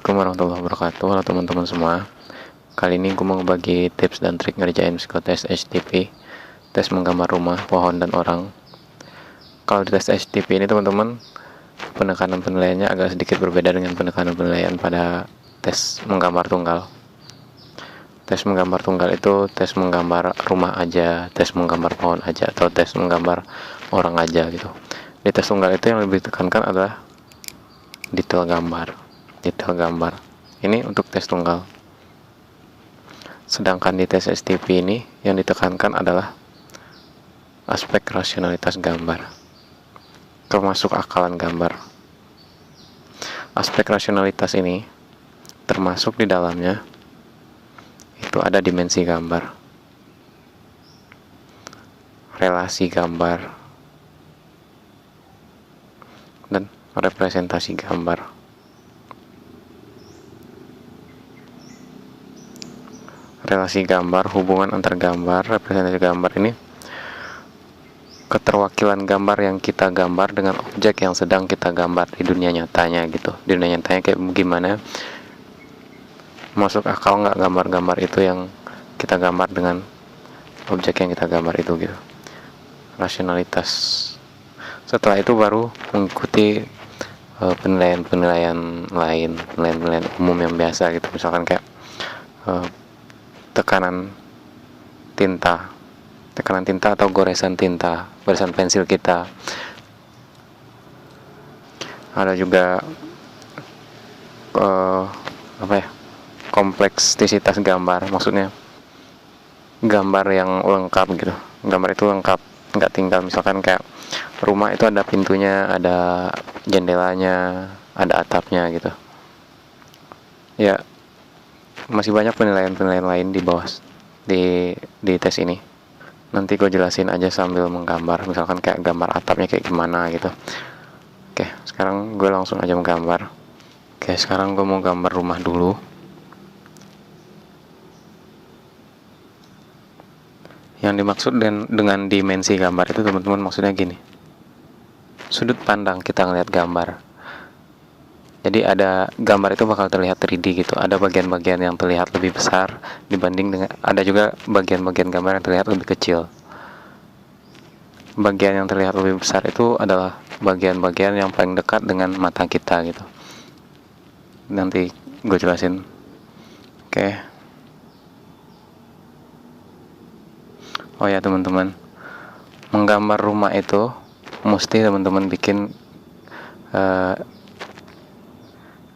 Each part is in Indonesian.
Assalamualaikum warahmatullahi wabarakatuh. Halo teman-teman semua. Kali ini gue mau bagi tips dan trik ngerjain psikotes HTP, tes menggambar rumah, pohon, dan orang. Kalau di tes HTP ini teman-teman, penekanan penilaiannya agak sedikit berbeda dengan penekanan penilaian pada tes menggambar tunggal. Tes menggambar tunggal itu tes menggambar rumah aja, tes menggambar pohon aja, atau tes menggambar orang aja gitu. Di tes tunggal itu yang lebih ditekankan adalah detail gambar. Ini untuk tes tunggal. Sedangkan di tes STP ini yang ditekankan adalah aspek rasionalitas gambar, termasuk akalan gambar. Aspek rasionalitas ini termasuk di dalamnya itu ada dimensi gambar, relasi gambar, dan representasi gambar. Relasi gambar, hubungan antar gambar, representasi gambar ini keterwakilan gambar yang kita gambar dengan objek yang sedang kita gambar di dunia nyatanya gitu. Di dunia nyatanya kayak gimana, masuk akal nggak gambar-gambar itu yang kita gambar dengan objek yang kita gambar itu gitu. Rasionalitas. Setelah itu baru mengikuti penilaian lain, penilaian umum yang biasa gitu. Misalkan kayak tekanan tinta atau goresan pensil kita. Ada juga kompleksisitas gambar, maksudnya gambar yang lengkap gitu. Gambar itu lengkap, nggak tinggal misalkan kayak rumah itu ada pintunya, ada jendelanya, ada atapnya gitu. Ya, masih banyak penilaian lain di bawah di tes ini. Nanti gue jelasin aja sambil menggambar, misalkan kayak gambar atapnya kayak gimana gitu. Oke, sekarang gue langsung aja menggambar. Oke, sekarang gue mau gambar rumah dulu. Yang dimaksud dengan dimensi gambar itu teman-teman maksudnya gini, sudut pandang kita ngeliat gambar. Jadi ada gambar itu bakal terlihat 3D gitu. Ada bagian-bagian yang terlihat lebih besar dibanding dengan, ada juga bagian-bagian gambar yang terlihat lebih kecil. Bagian yang terlihat lebih besar itu adalah bagian-bagian yang paling dekat dengan mata kita gitu. Nanti gue jelasin. Oke. Oh ya teman-teman, menggambar rumah itu mesti teman-teman bikin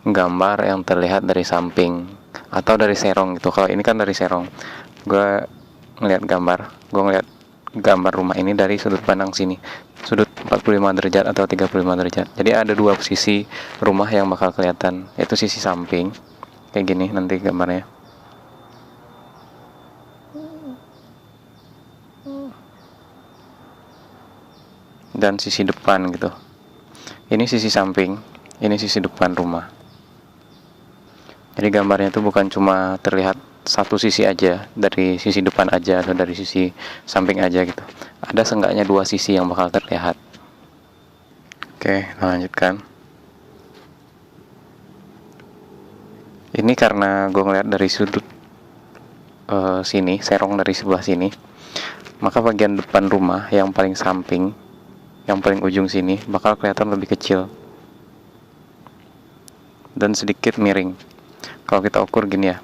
gambar yang terlihat dari samping atau dari serong gitu. Kalau ini kan dari serong, gue ngeliat gambar rumah ini dari sudut pandang sini, sudut 45 derajat atau 35 derajat. Jadi ada dua sisi rumah yang bakal kelihatan, yaitu sisi samping kayak gini nanti gambarnya, dan sisi depan gitu. Ini sisi samping, ini sisi depan rumah. Jadi gambarnya itu bukan cuma terlihat satu sisi aja, dari sisi depan aja atau dari sisi samping aja gitu. Ada seenggaknya dua sisi yang bakal terlihat. Oke, lanjutkan. Ini karena gue ngeliat dari sudut sini, serong dari sebelah sini, maka bagian depan rumah yang paling samping, yang paling ujung sini bakal kelihatan lebih kecil dan sedikit miring. Kalau kita ukur gini ya,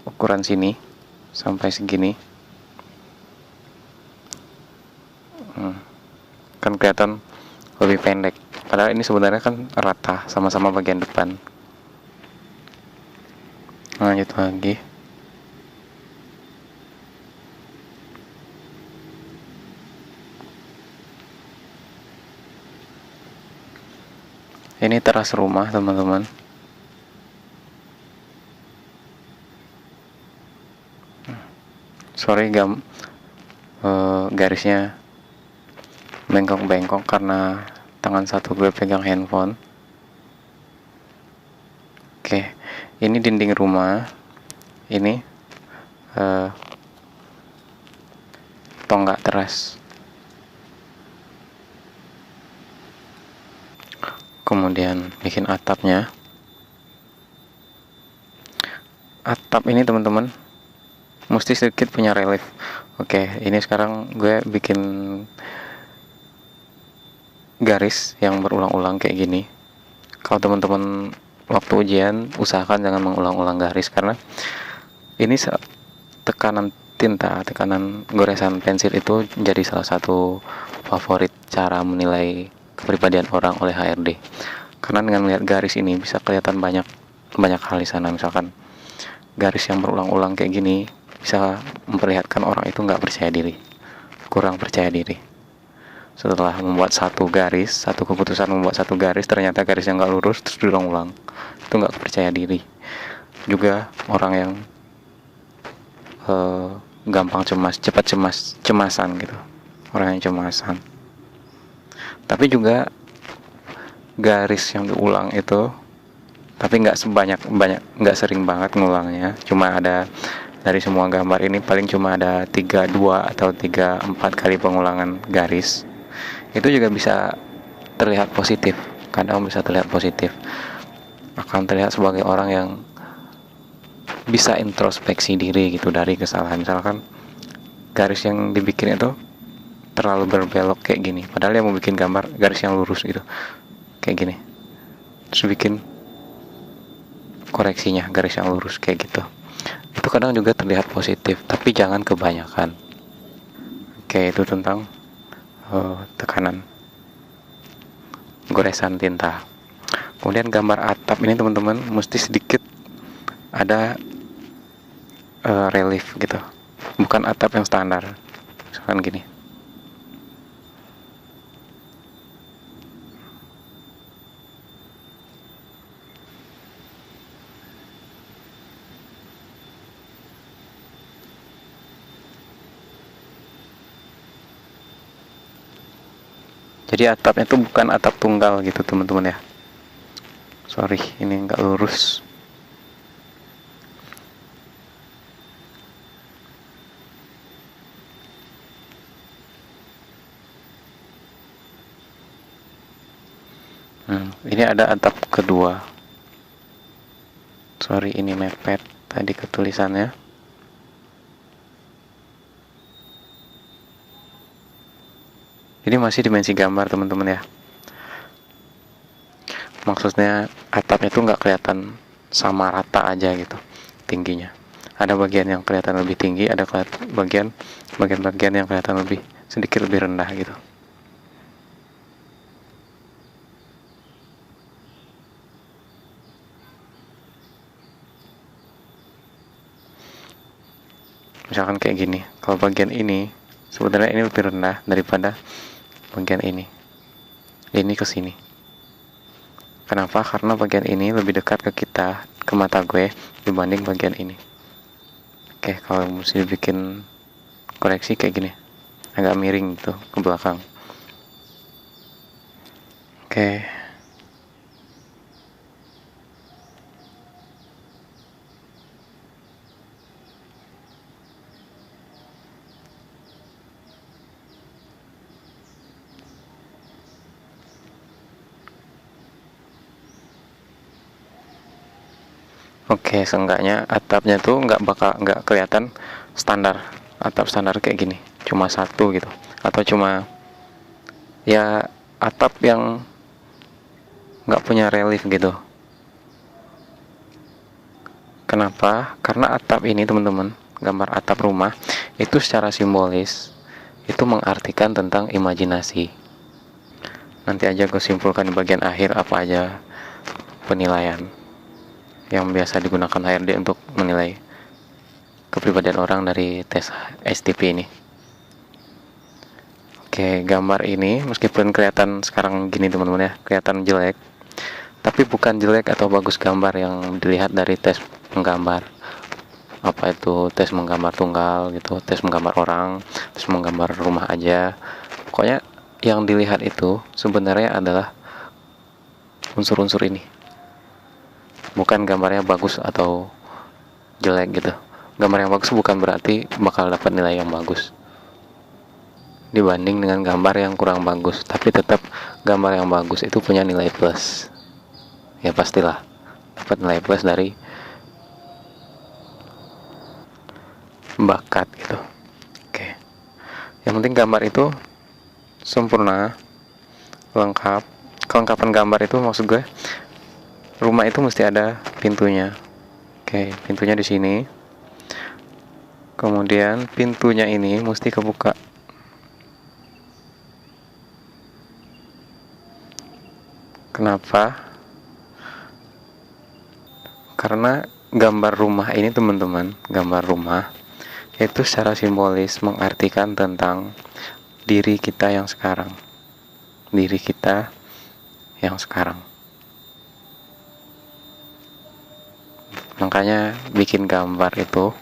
ukuran sini sampai segini, kan kelihatan lebih pendek. Padahal ini sebenarnya kan rata, sama-sama bagian depan. Lanjut lagi. Ini teras rumah teman-teman. Sorry garisnya bengkok-bengkok karena tangan satu gue pegang handphone. Oke, ini dinding rumah. Ini tonggak teras. Kemudian bikin atapnya. atap ini teman-teman mesti sedikit punya relief. Oke, ini sekarang gue bikin garis yang berulang-ulang kayak gini. Kalau teman-teman waktu ujian usahakan jangan mengulang-ulang garis, karena ini tekanan tinta, tekanan goresan pensil itu jadi salah satu favorit cara menilai kepribadian orang oleh HRD. Karena dengan melihat garis ini bisa kelihatan banyak hal di sana. Misalkan garis yang berulang-ulang kayak gini bisa memperlihatkan orang itu nggak percaya diri, kurang percaya diri. Setelah membuat satu keputusan membuat satu garis, ternyata garis yang nggak lurus terus diulang-ulang, itu nggak percaya diri. Juga orang yang gampang cepat cemasan gitu, orang yang cemasan. Tapi juga garis yang diulang itu, tapi nggak nggak sering banget ngulangnya, cuma ada dari semua gambar ini paling cuma ada 2 atau 4 kali pengulangan garis. Itu juga bisa terlihat positif, kadang bisa terlihat positif, akan terlihat sebagai orang yang bisa introspeksi diri gitu dari kesalahan. Misalkan garis yang dibikin itu terlalu berbelok kayak gini, padahal yang mau bikin gambar garis yang lurus gitu kayak gini, terus bikin koreksinya garis yang lurus kayak gitu. Itu kadang juga terlihat positif, tapi jangan kebanyakan. Oke, itu tentang tekanan goresan tinta. Kemudian gambar atap ini teman-teman mesti sedikit ada relief gitu, bukan atap yang standar. Misalkan gini, jadi atapnya tuh bukan atap tunggal gitu teman-teman ya. Sorry, ini nggak lurus. Ini ada atap kedua. Sorry, ini mepet tadi ketulisannya. Ini masih dimensi gambar teman-teman ya. Maksudnya atapnya tuh nggak kelihatan sama rata aja gitu tingginya. Ada bagian yang kelihatan lebih tinggi, ada bagian yang kelihatan sedikit lebih rendah gitu. Misalkan kayak gini, kalau bagian ini sebenarnya ini lebih rendah daripada bagian ini ke sini. Kenapa? Karena bagian ini lebih dekat ke kita, ke mata gue, dibanding bagian ini. Oke, kalau mesti bikin koreksi kayak gini, agak miring gitu ke belakang. Oke. Oke, seenggaknya atapnya tuh nggak kelihatan standar, atap standar kayak gini, cuma satu gitu, atau cuma ya atap yang nggak punya relief gitu. Kenapa? Karena atap ini teman-teman, gambar atap rumah itu secara simbolis itu mengartikan tentang imajinasi. Nanti aja gue simpulkan di bagian akhir apa aja penilaian yang biasa digunakan HRD untuk menilai kepribadian orang dari tes STP ini. Oke, gambar ini meskipun kelihatan sekarang gini teman-teman ya, kelihatan jelek, tapi bukan jelek atau bagus gambar yang dilihat dari tes menggambar. Apa itu tes menggambar tunggal gitu, tes menggambar orang, tes menggambar rumah aja. Pokoknya yang dilihat itu sebenarnya adalah unsur-unsur ini. Bukan gambarnya bagus atau jelek gitu. Gambar yang bagus bukan berarti bakal dapat nilai yang bagus dibanding dengan gambar yang kurang bagus, tapi tetap gambar yang bagus itu punya nilai plus. Ya pastilah dapat nilai plus dari bakat gitu. Oke. Yang penting gambar itu sempurna, lengkap. Kelengkapan gambar itu maksud gue, rumah itu mesti ada pintunya. Oke, pintunya di sini. Kemudian pintunya ini mesti kebuka. Kenapa? Karena gambar rumah ini teman-teman, gambar rumah itu secara simbolis mengartikan tentang diri kita yang sekarang. Diri kita yang sekarang. Makanya bikin gambar itu,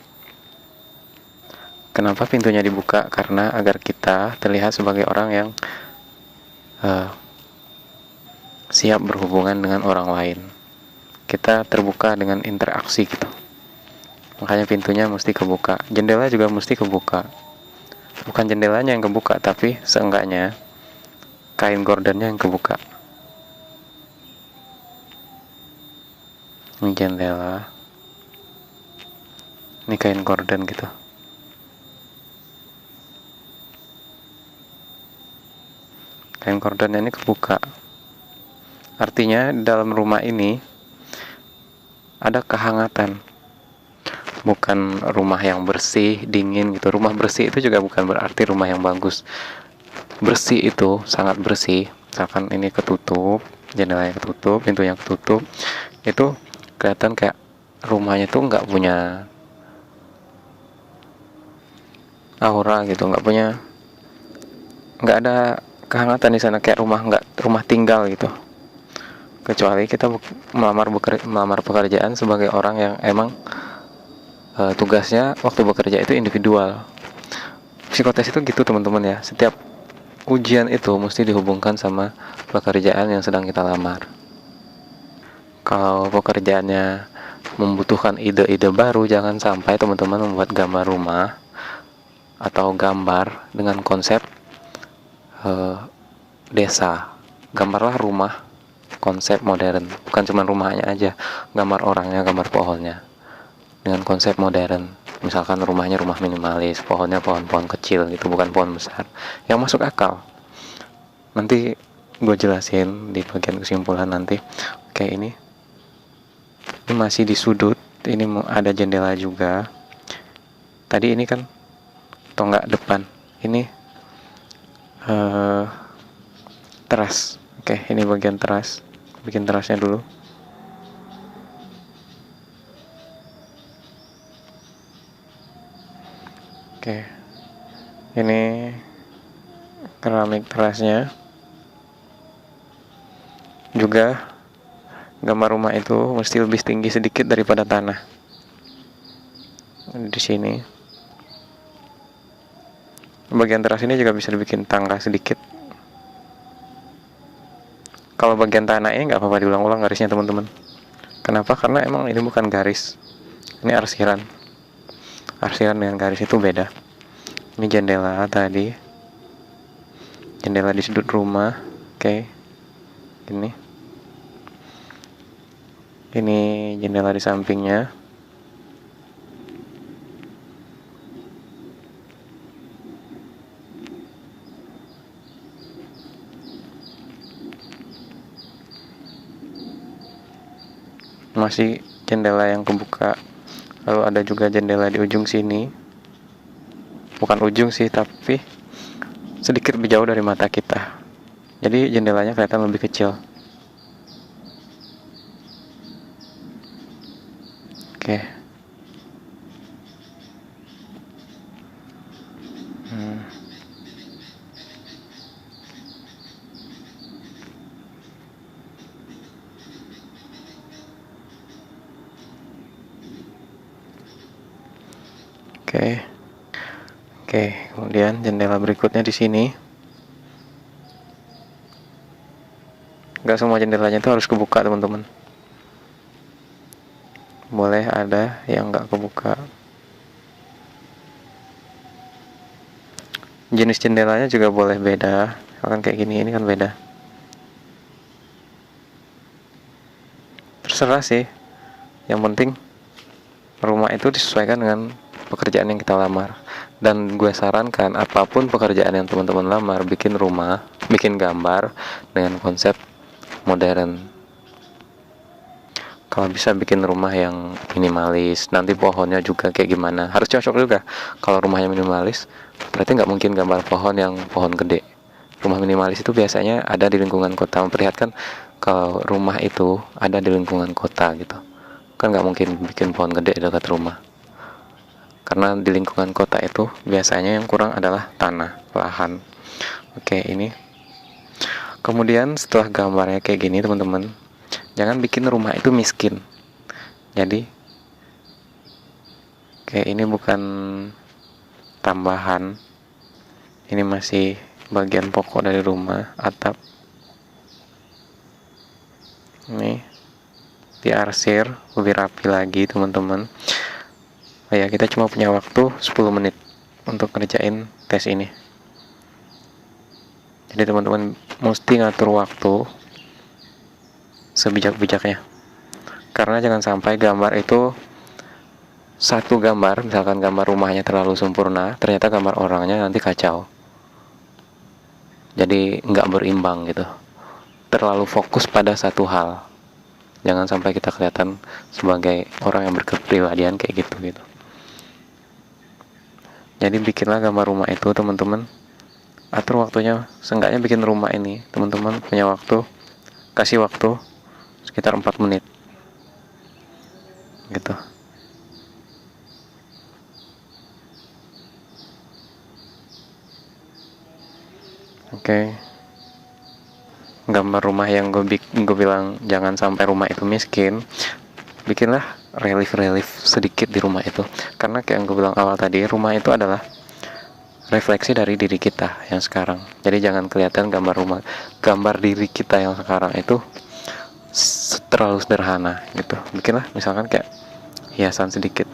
kenapa pintunya dibuka? Karena agar kita terlihat sebagai orang yang siap berhubungan dengan orang lain. Kita terbuka dengan interaksi gitu. Makanya pintunya mesti kebuka. Jendela juga mesti kebuka. Bukan jendelanya yang kebuka, tapi seenggaknya kain gordennya yang kebuka. Ini jendela. Ini kain gorden gitu. Kain gordennya ini kebuka. Artinya dalam rumah ini ada kehangatan. Bukan rumah yang bersih, dingin gitu. Rumah bersih itu juga bukan berarti rumah yang bagus. Bersih itu sangat bersih. Misalkan ini ketutup, jendelanya ketutup, pintunya ketutup, itu kelihatan kayak rumahnya tuh nggak punya aura gitu, nggak ada kehangatan di sana, kayak rumah tinggal gitu. Kecuali kita melamar pekerjaan sebagai orang yang emang tugasnya waktu bekerja itu individual. Psikotes itu gitu teman-teman ya. Setiap ujian itu mesti dihubungkan sama pekerjaan yang sedang kita lamar. Kalau pekerjaannya membutuhkan ide-ide baru, jangan sampai teman-teman membuat gambar rumah atau gambar dengan konsep desa. Gambarlah rumah konsep modern, bukan cuma rumahnya aja, gambar orangnya, gambar pohonnya dengan konsep modern. Misalkan rumahnya rumah minimalis, pohonnya pohon-pohon kecil gitu, bukan pohon besar, yang masuk akal. Nanti gue jelasin di bagian kesimpulan nanti. Oke, ini masih di sudut, ini ada jendela juga. Tadi ini kan tonggak depan, ini teras. Oke, ini bagian teras. Bikin terasnya dulu. Oke, ini keramik terasnya. Juga gambar rumah itu mesti lebih tinggi sedikit daripada tanah. Di sini. Bagian teras ini juga bisa dibikin tangga sedikit. Kalau bagian tanah ini nggak apa-apa diulang-ulang garisnya teman-teman. Kenapa? Karena emang ini bukan garis. Ini arsiran. Arsiran dengan garis itu beda. Ini jendela tadi. Jendela di sudut rumah. Oke. Ini jendela di sampingnya. Masih jendela yang kebuka. Lalu ada juga jendela di ujung sini. Bukan ujung sih, tapi sedikit lebih jauh dari mata kita. Jadi jendelanya kelihatan lebih kecil. Oke. Oke, kemudian jendela berikutnya di sini. Gak semua jendelanya itu harus kebuka teman-teman. Boleh ada yang gak kebuka. Jenis jendelanya juga boleh beda. Misalkan kayak gini, ini kan beda. Terserah sih. Yang penting rumah itu disesuaikan dengan pekerjaan yang kita lamar. Dan gue sarankan apapun pekerjaan yang teman-teman lamar, bikin rumah, bikin gambar dengan konsep modern. Kalau bisa bikin rumah yang minimalis, nanti pohonnya juga kayak gimana, harus cocok juga. Kalau rumahnya minimalis, berarti nggak mungkin gambar pohon yang pohon gede. Rumah minimalis itu biasanya ada di lingkungan kota, memperlihatkan kalau rumah itu ada di lingkungan kota gitu. Kan nggak mungkin bikin pohon gede dekat rumah. Karena di lingkungan kota itu biasanya yang kurang adalah tanah, lahan. Oke, ini. Kemudian setelah gambarnya kayak gini teman-teman, jangan bikin rumah itu miskin. Jadi kayak ini bukan tambahan, ini masih bagian pokok dari rumah, atap. Ini diarsir lebih rapi lagi teman-teman. Oh ya, kita cuma punya waktu 10 menit untuk ngerjain tes ini. Jadi teman-teman mesti ngatur waktu sebijak-bijaknya. Karena jangan sampai gambar itu satu gambar, misalkan gambar rumahnya terlalu sempurna, ternyata gambar orangnya nanti kacau. Jadi nggak berimbang gitu. Terlalu fokus pada satu hal. Jangan sampai kita kelihatan sebagai orang yang berkepribadian kayak gitu. Jadi bikinlah gambar rumah itu teman-teman. Atur waktunya, seenggaknya bikin rumah ini teman-teman punya waktu, kasih waktu sekitar 4 menit gitu. Oke. Gambar rumah yang gue bilang jangan sampai rumah itu miskin, bikinlah relief sedikit di rumah itu. Karena kayak yang gue bilang awal tadi, rumah itu adalah refleksi dari diri kita yang sekarang. Jadi jangan kelihatan gambar diri kita yang sekarang itu terlalu sederhana gitu. Bikinlah misalkan kayak hiasan sedikit.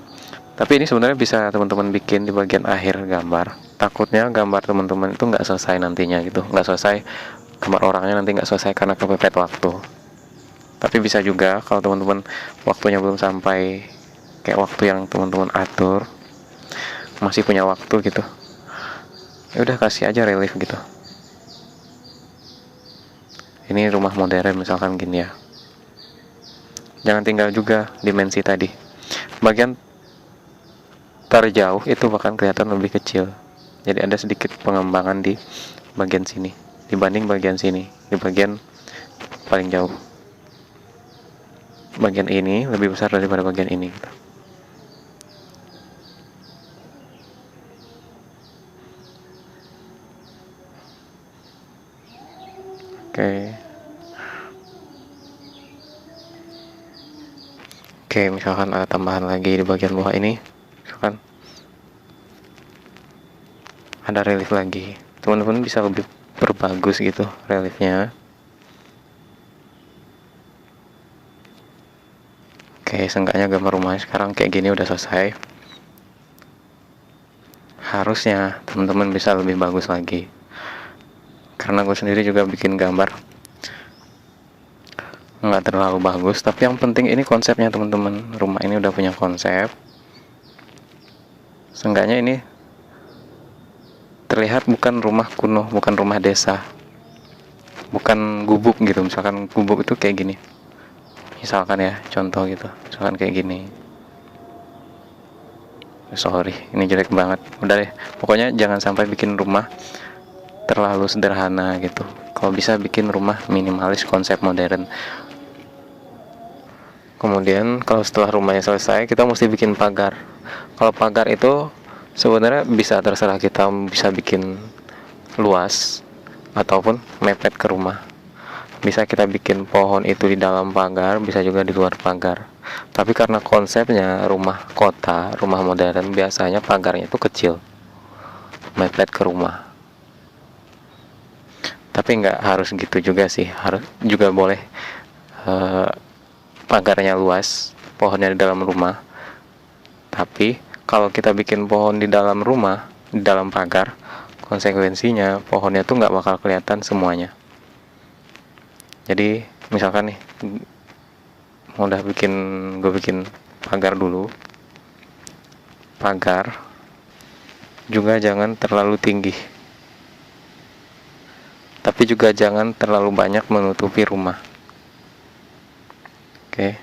Tapi ini sebenarnya bisa teman-teman bikin di bagian akhir gambar. Takutnya gambar teman-teman itu nggak selesai nantinya gitu, nggak selesai, gambar orangnya nanti nggak selesai karena kepepet waktu. Tapi bisa juga kalau teman-teman waktunya belum sampai kayak waktu yang teman-teman atur, masih punya waktu gitu, ya udah kasih aja relief gitu. Ini rumah modern misalkan gini ya. Jangan tinggal juga dimensi tadi. Bagian terjauh itu bahkan kelihatan lebih kecil. Jadi ada sedikit pengembangan di bagian sini dibanding bagian sini, di bagian paling jauh. Bagian ini lebih besar daripada bagian ini gitu. Oke, misalkan ada tambahan lagi di bagian bawah ini, misalkan ada relief lagi, teman-teman bisa lebih berbagus gitu reliefnya. Oke, seenggaknya gambar rumahnya sekarang kayak gini udah selesai. Harusnya teman-teman bisa lebih bagus lagi. Karena gue sendiri juga bikin gambar nggak terlalu bagus, tapi yang penting ini konsepnya teman-teman. Rumah ini udah punya konsep. Seenggaknya ini terlihat bukan rumah kuno, bukan rumah desa, bukan gubuk gitu. Misalkan gubuk itu kayak gini, misalkan ya contoh gitu, misalkan kayak gini. Sorry, ini jelek banget. Udah deh, pokoknya jangan sampai bikin rumah terlalu sederhana gitu. Kalau bisa bikin rumah minimalis konsep modern. Kemudian kalau setelah rumahnya selesai, kita mesti bikin pagar. Kalau pagar itu sebenarnya bisa terserah, kita bisa bikin luas ataupun mepet ke rumah. Bisa kita bikin pohon itu di dalam pagar, bisa juga di luar pagar. Tapi karena konsepnya rumah kota, rumah modern, biasanya pagarnya itu kecil, mepet ke rumah. Tapi nggak harus gitu juga sih, harus juga boleh pagarnya luas, pohonnya di dalam rumah. Tapi kalau kita bikin pohon di dalam rumah, di dalam pagar, konsekuensinya pohonnya tuh nggak bakal kelihatan semuanya. Jadi misalkan nih, gue bikin pagar dulu, pagar juga jangan terlalu tinggi, tapi juga jangan terlalu banyak menutupi rumah. Oke.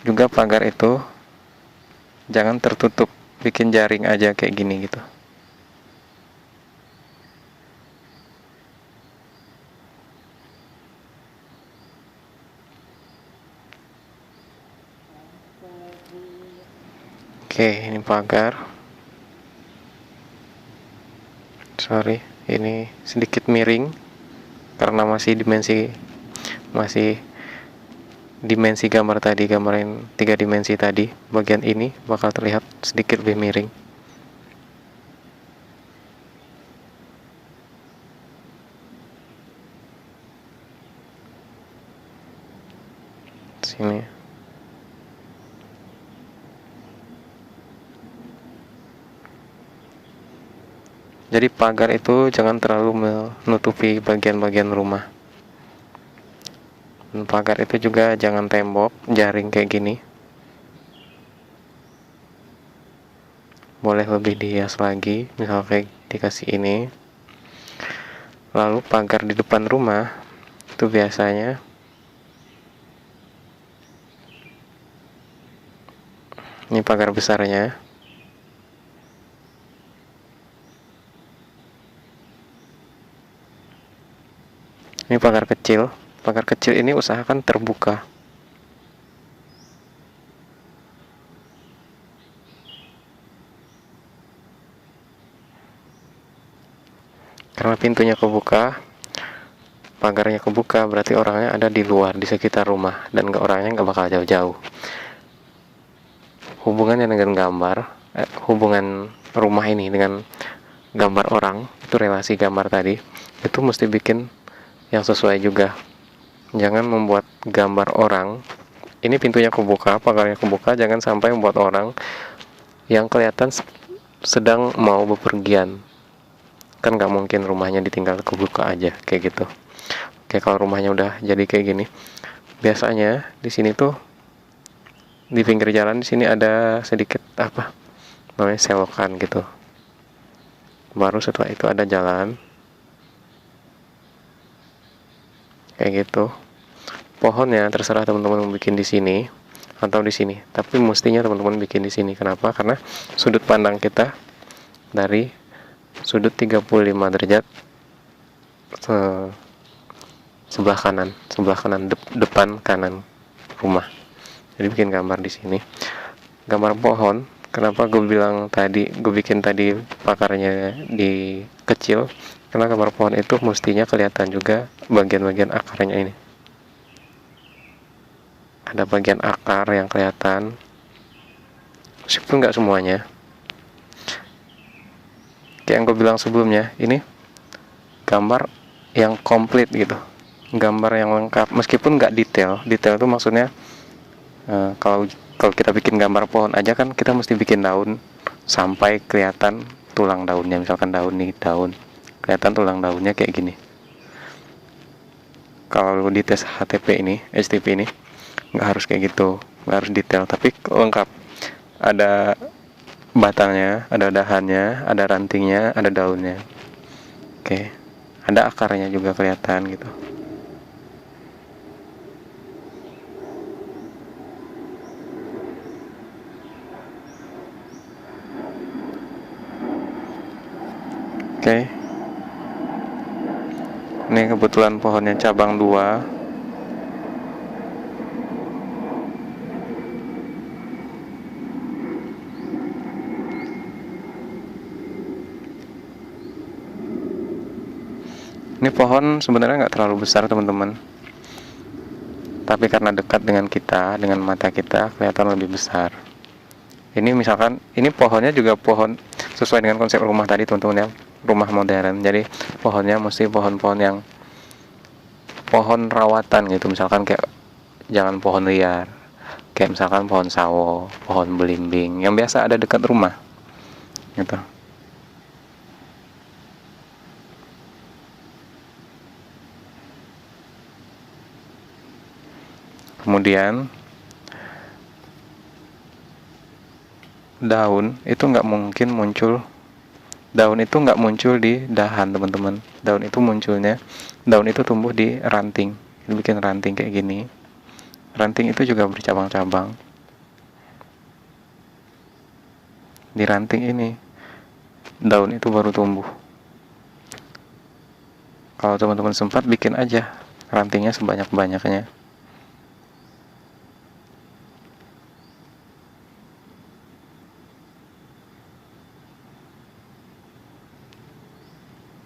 Juga pagar itu jangan tertutup, bikin jaring aja kayak gini gitu. Oke, ini pagar. Sorry, ini sedikit miring karena masih dimensi gambar tadi, gambarin 3 dimensi tadi. Bagian ini bakal terlihat sedikit lebih miring. Sini. Jadi pagar itu jangan terlalu menutupi bagian-bagian rumah. Dan pagar itu juga jangan tembok, jaring kayak gini. Boleh lebih dihias lagi, misal kayak dikasih ini. Lalu pagar di depan rumah itu biasanya ini pagar besarnya. Ini pagar kecil. Pagar kecil ini usahakan terbuka. Karena pintunya kebuka, pagarnya kebuka, berarti orangnya ada di luar, di sekitar rumah, dan orangnya nggak bakal jauh-jauh. Hubungannya dengan hubungan rumah ini dengan gambar orang, itu relasi gambar tadi, itu mesti bikin yang sesuai juga. Jangan membuat gambar orang, ini pintunya kebuka, pagarnya kebuka, jangan sampai membuat orang yang kelihatan sedang mau bepergian. Kan nggak mungkin rumahnya ditinggal kebuka aja kayak gitu. Kayak kalau rumahnya udah jadi kayak gini, biasanya di sini tuh di pinggir jalan di sini ada sedikit apa namanya selokan gitu. Baru setelah itu ada jalan kayak gitu. Pohonnya terserah teman-teman mau bikin di sini atau di sini, tapi mestinya teman-teman bikin di sini. Kenapa? Karena sudut pandang kita dari sudut 35 derajat sebelah kanan depan kanan rumah. Jadi bikin gambar di sini, gambar pohon. Kenapa gue bikin tadi pakarnya di kecil, karena gambar pohon itu mestinya kelihatan juga bagian-bagian akarnya ini. Ada bagian akar yang kelihatan, meskipun nggak semuanya. Kayak yang gue bilang sebelumnya, ini gambar yang komplit gitu, gambar yang lengkap, meskipun nggak detail itu maksudnya kalau kita bikin gambar pohon aja kan kita mesti bikin daun sampai kelihatan tulang daunnya. Misalkan daun kelihatan tulang daunnya kayak gini. Kalau di tes HTP ini nggak harus kayak gitu, nggak harus detail, tapi lengkap. Ada batangnya, ada dahannya, ada rantingnya, ada daunnya. Oke. Ada akarnya juga kelihatan gitu. Oke. Ini kebetulan pohonnya cabang 2. Ini pohon sebenarnya nggak terlalu besar teman-teman, tapi karena dekat dengan kita, dengan mata kita, kelihatan lebih besar. Ini misalkan, ini pohonnya juga pohon sesuai dengan konsep rumah tadi teman-teman ya, rumah modern. Jadi pohonnya mesti pohon-pohon pohon rawatan gitu. Misalkan kayak jangan pohon liar, kayak misalkan pohon sawo, pohon belimbing yang biasa ada dekat rumah gitu. Kemudian daun itu nggak muncul di dahan, teman-teman. Daun itu tumbuh di ranting, bikin ranting kayak gini. Ranting itu juga bercabang-cabang. Di ranting ini daun itu baru tumbuh. Kalau teman-teman sempat, bikin aja rantingnya sebanyak-banyaknya.